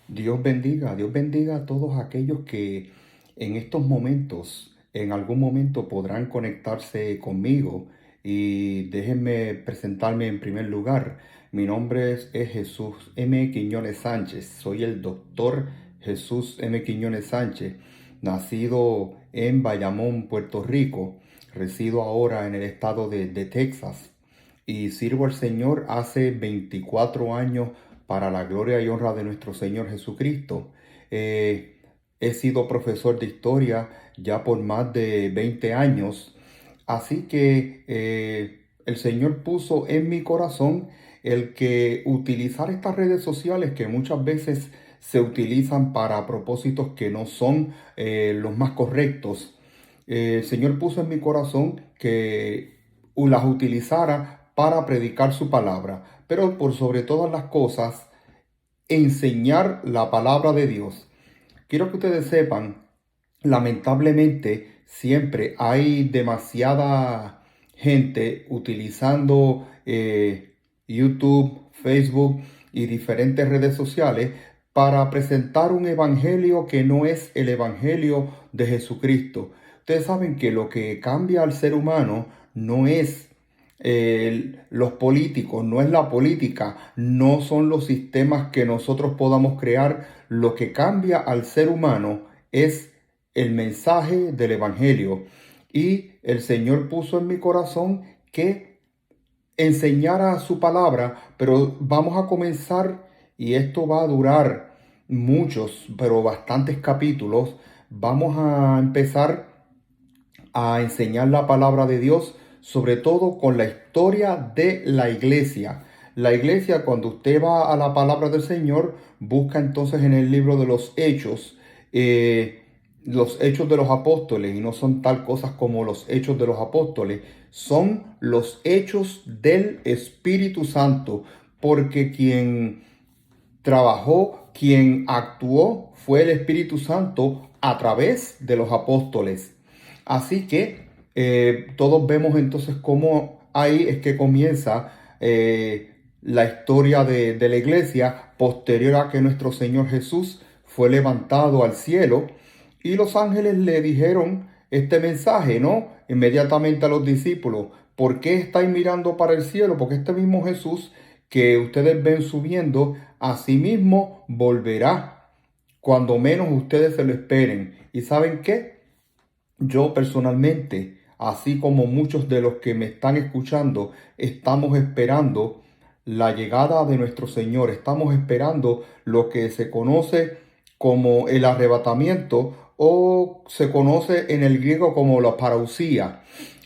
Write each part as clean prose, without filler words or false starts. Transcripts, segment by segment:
Dios bendiga a todos aquellos que en estos momentos, en algún momento podrán conectarse conmigo y déjenme presentarme en primer lugar. Mi nombre es Jesús M. Quiñones Sánchez. Soy el doctor Jesús M. Quiñones Sánchez, nacido en Bayamón, Puerto Rico. Resido ahora en el estado de Texas y sirvo al Señor hace 24 años para la gloria y honra de nuestro Señor Jesucristo. Eh, He sido profesor de historia ya por más de 20 años, así que el Señor puso en mi corazón el que utilizar estas redes sociales que muchas veces se utilizan para propósitos que no son los más correctos. El Señor puso en mi corazón que las utilizara para predicar su palabra, pero por sobre todas las cosas, enseñar la palabra de Dios. Quiero que ustedes sepan, lamentablemente, siempre hay demasiada gente utilizando YouTube, Facebook y diferentes redes sociales para presentar un evangelio que no es el evangelio de Jesucristo. Ustedes saben que lo que cambia al ser humano no es los políticos, no es la política, no son los sistemas que nosotros podamos crear. Lo que cambia al ser humano es el mensaje del evangelio. Y el Señor puso en mi corazón que enseñara su palabra, pero vamos a comenzar y esto va a durar muchos, pero bastantes capítulos. Vamos a empezar a enseñar la palabra de Dios, sobre todo con la historia de la iglesia. La iglesia, cuando usted va a la palabra del Señor, busca entonces en el libro de los hechos de los apóstoles, y no son tal cosas como los hechos de los apóstoles, son los hechos del Espíritu Santo, porque quien trabajó, quien actuó fue el Espíritu Santo a través de los apóstoles. Así que todos vemos entonces cómo ahí es que comienza la historia de la iglesia posterior a que nuestro Señor Jesús fue levantado al cielo y los ángeles le dijeron este mensaje, ¿no? Inmediatamente a los discípulos: ¿por qué estáis mirando para el cielo? Porque este mismo Jesús que ustedes ven subiendo, a sí mismo volverá cuando menos ustedes se lo esperen. ¿Y saben qué? Yo personalmente, así como muchos de los que me están escuchando, estamos esperando la llegada de nuestro Señor. Estamos esperando lo que se conoce como el arrebatamiento, o se conoce en el griego como la parusía.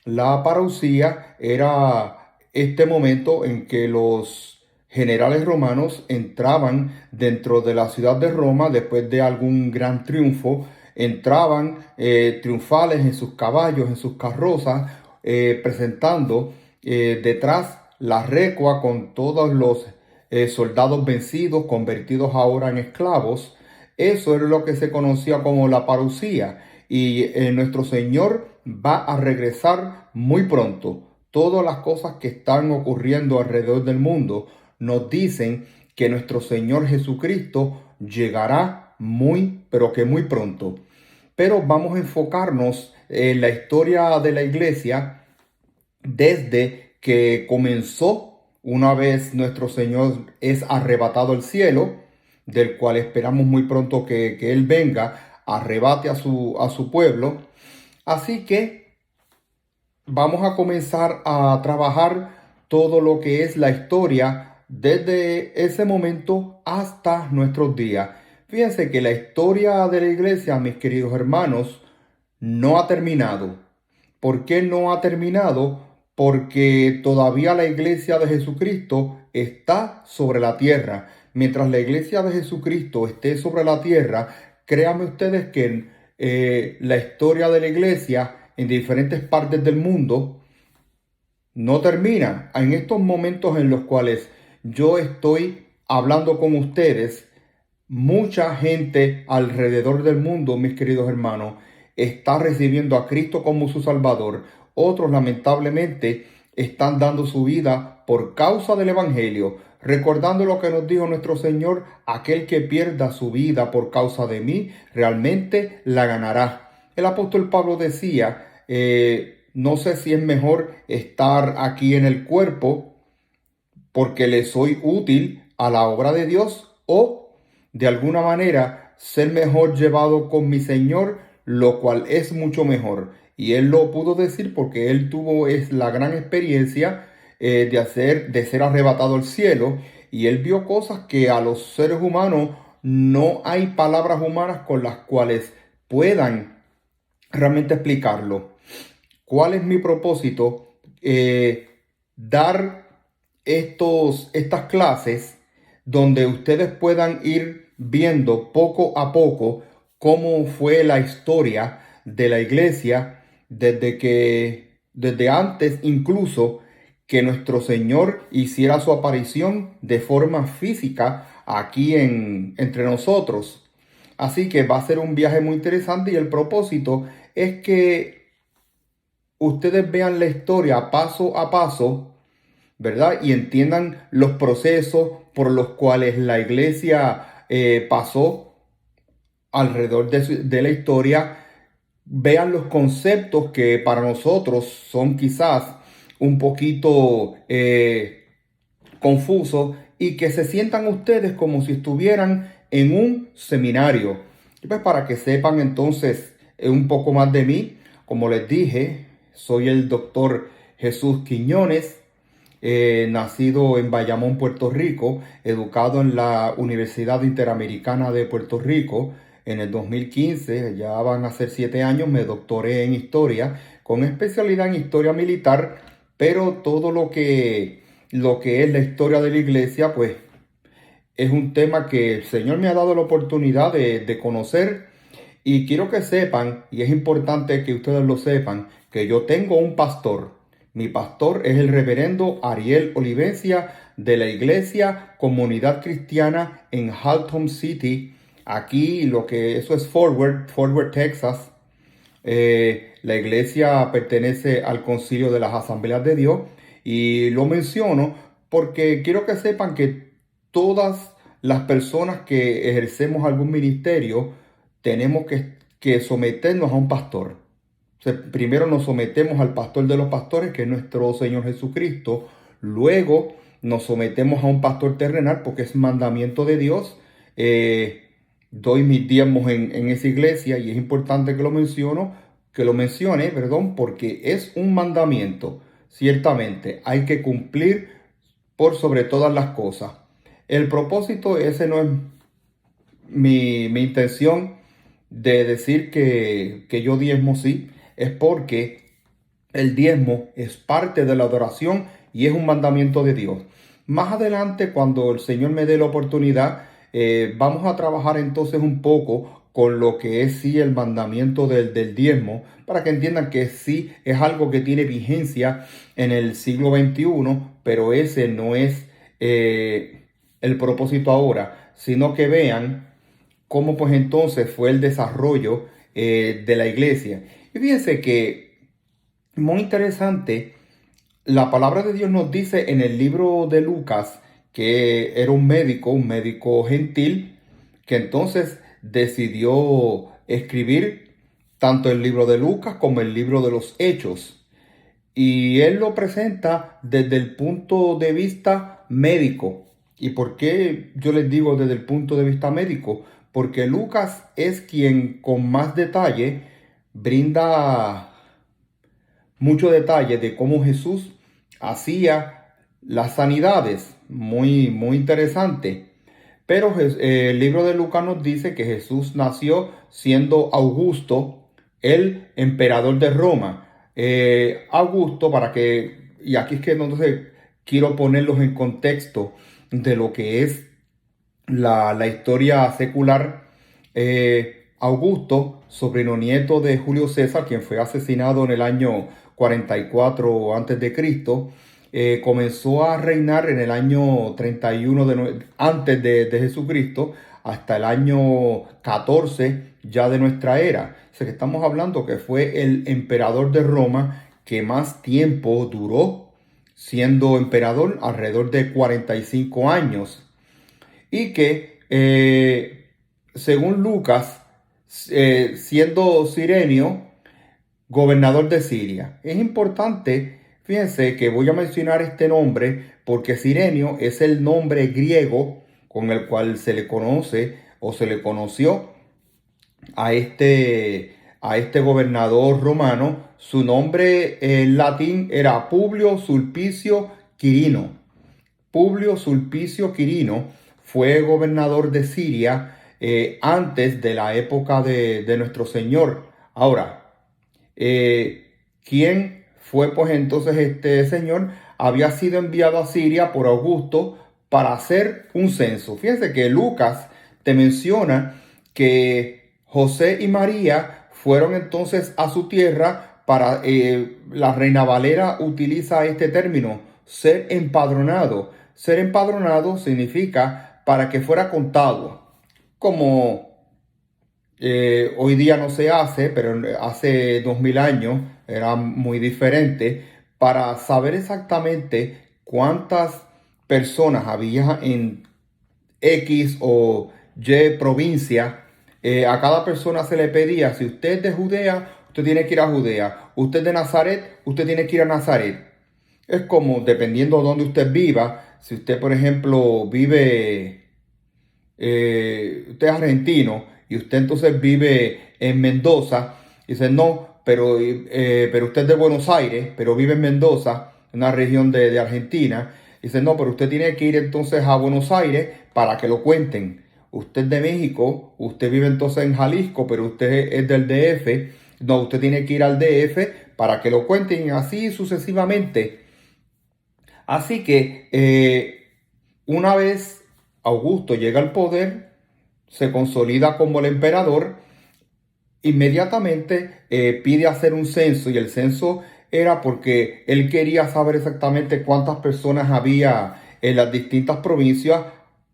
La parusía era este momento en que los generales romanos entraban dentro de la ciudad de Roma después de algún gran triunfo. Entraban triunfales en sus caballos, en sus carrozas, presentando detrás la recua con todos los soldados vencidos, convertidos ahora en esclavos. Eso era lo que se conocía como la parusía. Y nuestro Señor va a regresar muy pronto. Todas las cosas que están ocurriendo alrededor del mundo nos dicen que nuestro Señor Jesucristo llegará muy, pero que muy pronto. Pero vamos a enfocarnos en la historia de la iglesia desde que comenzó, una vez nuestro Señor es arrebatado al cielo, del cual esperamos muy pronto que Él venga, arrebate a su pueblo. Así que vamos a comenzar a trabajar todo lo que es la historia desde ese momento hasta nuestros días. Fíjense que la historia de la iglesia, mis queridos hermanos, no ha terminado. ¿Por qué no ha terminado? Porque todavía la iglesia de Jesucristo está sobre la tierra. Mientras la iglesia de Jesucristo esté sobre la tierra, créanme ustedes que la historia de la iglesia en diferentes partes del mundo no termina. En estos momentos en los cuales yo estoy hablando con ustedes, mucha gente alrededor del mundo, mis queridos hermanos, está recibiendo a Cristo como su Salvador. Otros, lamentablemente, están dando su vida por causa del Evangelio. recordando lo que nos dijo nuestro Señor: aquel que pierda su vida por causa de mí, realmente la ganará. El apóstol Pablo decía, no sé si es mejor estar aquí en el cuerpo porque le soy útil a la obra de Dios, o de alguna manera ser mejor llevado con mi Señor, lo cual es mucho mejor. Y él lo pudo decir porque él tuvo la gran experiencia de ser arrebatado al cielo, y él vio cosas que a los seres humanos no hay palabras humanas con las cuales puedan realmente explicarlo. ¿Cuál es mi propósito? Dar estas clases donde ustedes puedan ir viendo poco a poco cómo fue la historia de la iglesia desde antes incluso que nuestro Señor hiciera su aparición de forma física aquí entre nosotros. Así que va a ser un viaje muy interesante, y el propósito es que ustedes vean la historia paso a paso, ¿verdad? Y entiendan los procesos por los cuales la iglesia pasó alrededor de la historia. Vean los conceptos que para nosotros son quizás un poquito confusos, y que se sientan ustedes como si estuvieran en un seminario. Y pues para que sepan entonces un poco más de mí, como les dije, soy el doctor Jesús Quiñones, nacido en Bayamón, Puerto Rico, educado en la Universidad Interamericana de Puerto Rico. En el 2015, ya van a ser 7 años, me doctoré en historia, con especialidad en historia militar, pero todo lo que es la historia de la iglesia, pues es un tema que el Señor me ha dado la oportunidad de conocer. Y quiero que sepan, y es importante que ustedes lo sepan, que yo tengo un pastor. Mi pastor es el reverendo Ariel Olivencia, de la iglesia Comunidad Cristiana en Haltom City. Aquí eso es Fort Worth, Texas. La iglesia pertenece al Concilio de las Asambleas de Dios, y lo menciono porque quiero que sepan que todas las personas que ejercemos algún ministerio tenemos que someternos a un pastor. O sea, primero nos sometemos al pastor de los pastores, que es nuestro Señor Jesucristo. Luego nos sometemos a un pastor terrenal porque es mandamiento de Dios. Doy mis diezmos en esa iglesia, y es importante que lo mencione, perdón, porque es un mandamiento. Ciertamente hay que cumplir por sobre todas las cosas. El propósito, ese no es mi intención de decir que yo diezmo, sí, es porque el diezmo es parte de la adoración y es un mandamiento de Dios. Más adelante, cuando el Señor me dé la oportunidad, vamos a trabajar entonces un poco con lo que es sí el mandamiento del diezmo, para que entiendan que sí es algo que tiene vigencia en el siglo XXI, pero ese no es el propósito ahora, sino que vean cómo pues entonces fue el desarrollo de la iglesia. Y fíjense que muy interesante, la palabra de Dios nos dice en el libro de Lucas que era un médico gentil, que entonces decidió escribir tanto el libro de Lucas como el libro de los Hechos. Y él lo presenta desde el punto de vista médico. ¿Y por qué yo les digo desde el punto de vista médico? Porque Lucas es quien con más detalle brinda mucho detalle de cómo Jesús hacía las sanidades. Muy, muy interesante. Pero el libro de Lucas nos dice que Jesús nació siendo Augusto, el emperador de Roma. Augusto, y aquí es que entonces quiero ponerlos en contexto de lo que es la historia secular. Augusto, sobrino nieto de Julio César, quien fue asesinado en el año 44 a.C., comenzó a reinar en el año 31 antes de Jesucristo, hasta el año 14 ya de nuestra era. O sea que estamos hablando que fue el emperador de Roma que más tiempo duró siendo emperador alrededor de 45 años. Y que, según Lucas, siendo Cirenio gobernador de Siria. Es importante, fíjense que voy a mencionar este nombre porque Cirenio es el nombre griego con el cual se le conoce o se le conoció a este gobernador romano. Su nombre en latín era Publio Sulpicio Quirino. Publio Sulpicio Quirino fue gobernador de Siria antes de la época de nuestro Señor. Ahora, ¿quién fue pues entonces este señor? Había sido enviado a Siria por Augusto para hacer un censo. Fíjense que Lucas te menciona que José y María fueron entonces a su tierra para, la Reina Valera utiliza este término, ser empadronado. Ser empadronado significa para que fuera contado, como hoy día no se hace, pero hace 2000 años era muy diferente, para saber exactamente cuántas personas había en X o Y provincia. A cada persona se le pedía, si usted es de Judea, usted tiene que ir a Judea. Usted es de Nazaret, usted tiene que ir a Nazaret. Es como, dependiendo de donde usted viva, si usted, por ejemplo, vive, usted es argentino y usted entonces vive en Mendoza, dice, no, pero usted es de Buenos Aires, pero vive en Mendoza, una región de Argentina. Dice, no, pero usted tiene que ir entonces a Buenos Aires para que lo cuenten. Usted es de México, usted vive entonces en Jalisco, pero usted es del DF. No, usted tiene que ir al DF para que lo cuenten, y así sucesivamente. Así que una vez Augusto llega al poder, se consolida como el emperador, inmediatamente pide hacer un censo, y el censo era porque él quería saber exactamente cuántas personas había en las distintas provincias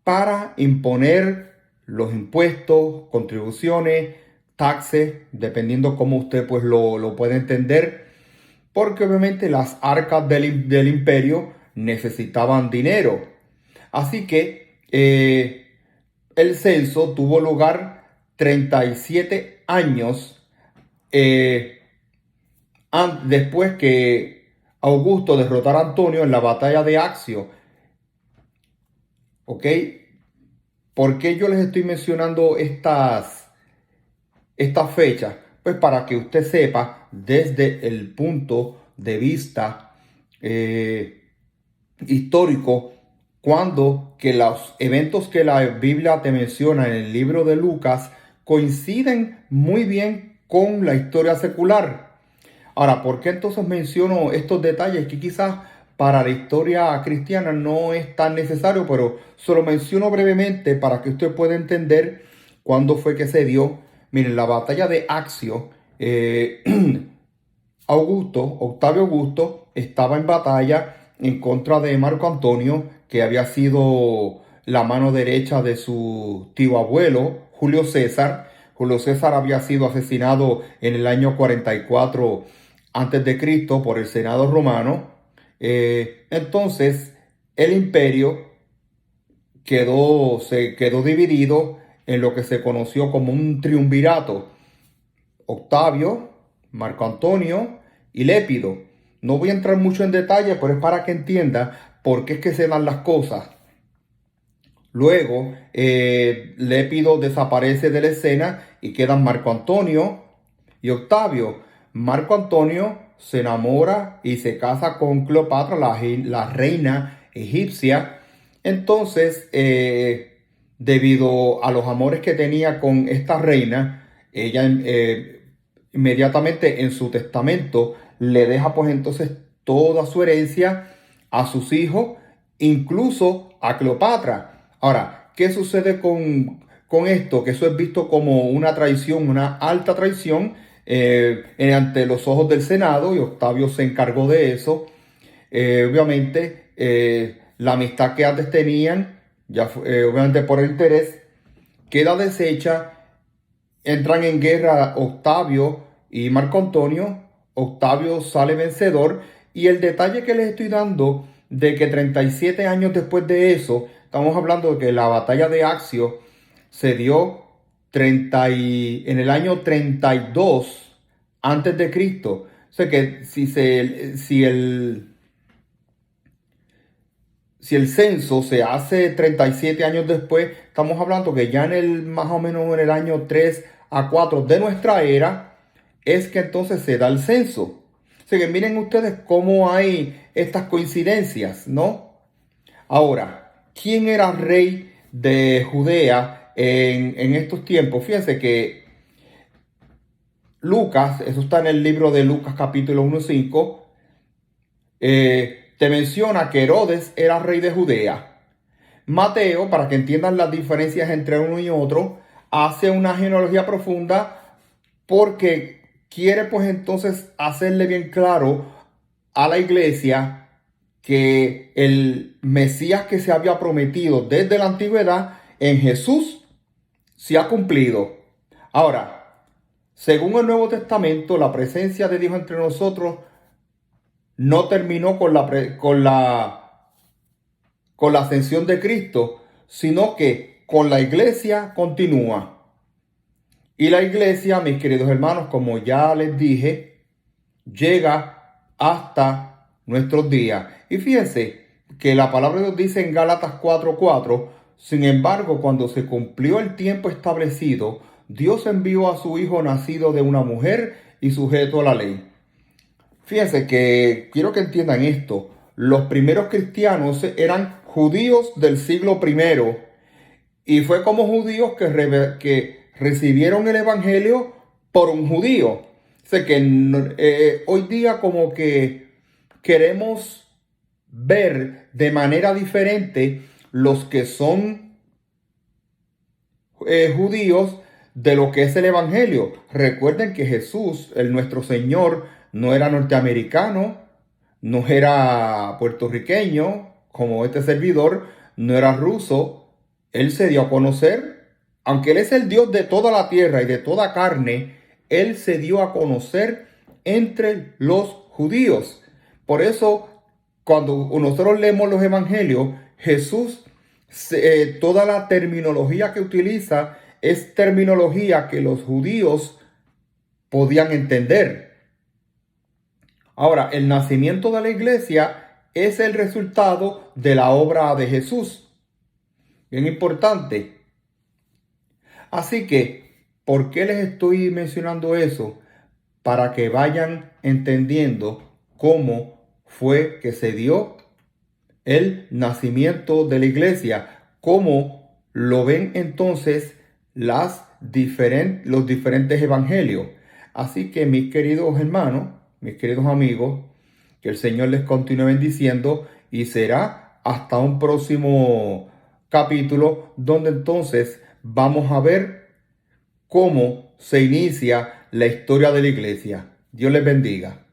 para imponer los impuestos, contribuciones, taxes, dependiendo cómo usted pues lo puede entender, porque obviamente las arcas del imperio necesitaban dinero. Así que el censo tuvo lugar 37 años después que Augusto derrotara a Antonio en la batalla de Accio. ¿Ok? ¿Por qué yo les estoy mencionando estas fechas? Pues para que usted sepa desde el punto de vista histórico, cuando que los eventos que la Biblia te menciona en el libro de Lucas coinciden muy bien con la historia secular. Ahora, ¿por qué entonces menciono estos detalles que quizás para la historia cristiana no es tan necesario, pero solo menciono brevemente para que usted pueda entender cuándo fue que se dio? Miren, la batalla de Accio, Octavio Augusto estaba en batalla en contra de Marco Antonio, que había sido la mano derecha de su tío abuelo, Julio César. Julio César había sido asesinado en el año 44 antes de Cristo por el Senado romano. Entonces, el imperio se quedó dividido en lo que se conoció como un triunvirato: Octavio, Marco Antonio y Lépido. No voy a entrar mucho en detalle, pero es para que entienda por qué es que se dan las cosas. Luego, Lépido desaparece de la escena y quedan Marco Antonio y Octavio. Marco Antonio se enamora y se casa con Cleopatra, la reina egipcia. Entonces, debido a los amores que tenía con esta reina, ella inmediatamente en su testamento le deja pues entonces toda su herencia a sus hijos, incluso a Cleopatra. Ahora, ¿qué sucede con esto? Que eso es visto como una traición, una alta traición ante los ojos del Senado, y Octavio se encargó de eso. Obviamente, la amistad que antes tenían, ya obviamente por el interés, queda deshecha. Entran en guerra Octavio y Marco Antonio. Octavio sale vencedor Y el detalle que les estoy dando de que 37 años después de eso, estamos hablando de que la batalla de Accio se dio en el año 32 antes de Cristo. O sea que si el censo se hace 37 años después, estamos hablando que ya más o menos en el año 3 a 4 de nuestra era, es que entonces se da el censo. O sea que miren ustedes cómo hay estas coincidencias, ¿no? Ahora, ¿quién era rey de Judea en estos tiempos? Fíjense que Lucas, eso está en el libro de Lucas capítulo 1:5, te menciona que Herodes era rey de Judea. Mateo, para que entiendan las diferencias entre uno y otro, hace una genealogía profunda porque quiere pues entonces hacerle bien claro a la iglesia que el Mesías que se había prometido desde la antigüedad en Jesús se ha cumplido. Ahora, según el Nuevo Testamento, la presencia de Dios entre nosotros no terminó con la ascensión de Cristo, sino que con la iglesia continúa. Y la iglesia, mis queridos hermanos, como ya les dije, llega hasta nuestros días. Y fíjense que la palabra de Dios dice en Gálatas 4:4, sin embargo, cuando se cumplió el tiempo establecido, Dios envió a su Hijo nacido de una mujer y sujeto a la ley. Fíjense que quiero que entiendan esto. Los primeros cristianos eran judíos del siglo I y fue como judíos que recibieron el evangelio por un judío. O sea que hoy día como que queremos ver de manera diferente los que son judíos de lo que es el evangelio. Recuerden que Jesús, nuestro Señor, no era norteamericano, no era puertorriqueño como este servidor, no era ruso. Él se dio a conocer, aunque Él es el Dios de toda la tierra y de toda carne, Él se dio a conocer entre los judíos. Por eso, cuando nosotros leemos los evangelios, Jesús, toda la terminología que utiliza es terminología que los judíos podían entender. Ahora, el nacimiento de la iglesia es el resultado de la obra de Jesús. Bien importante. Así que, ¿por qué les estoy mencionando eso? Para que vayan entendiendo cómo fue que se dio el nacimiento de la iglesia, cómo lo ven entonces los diferentes evangelios. Así que mis queridos hermanos, mis queridos amigos, que el Señor les continúe bendiciendo y será hasta un próximo capítulo donde entonces vamos a ver cómo se inicia la historia de la iglesia. Dios les bendiga.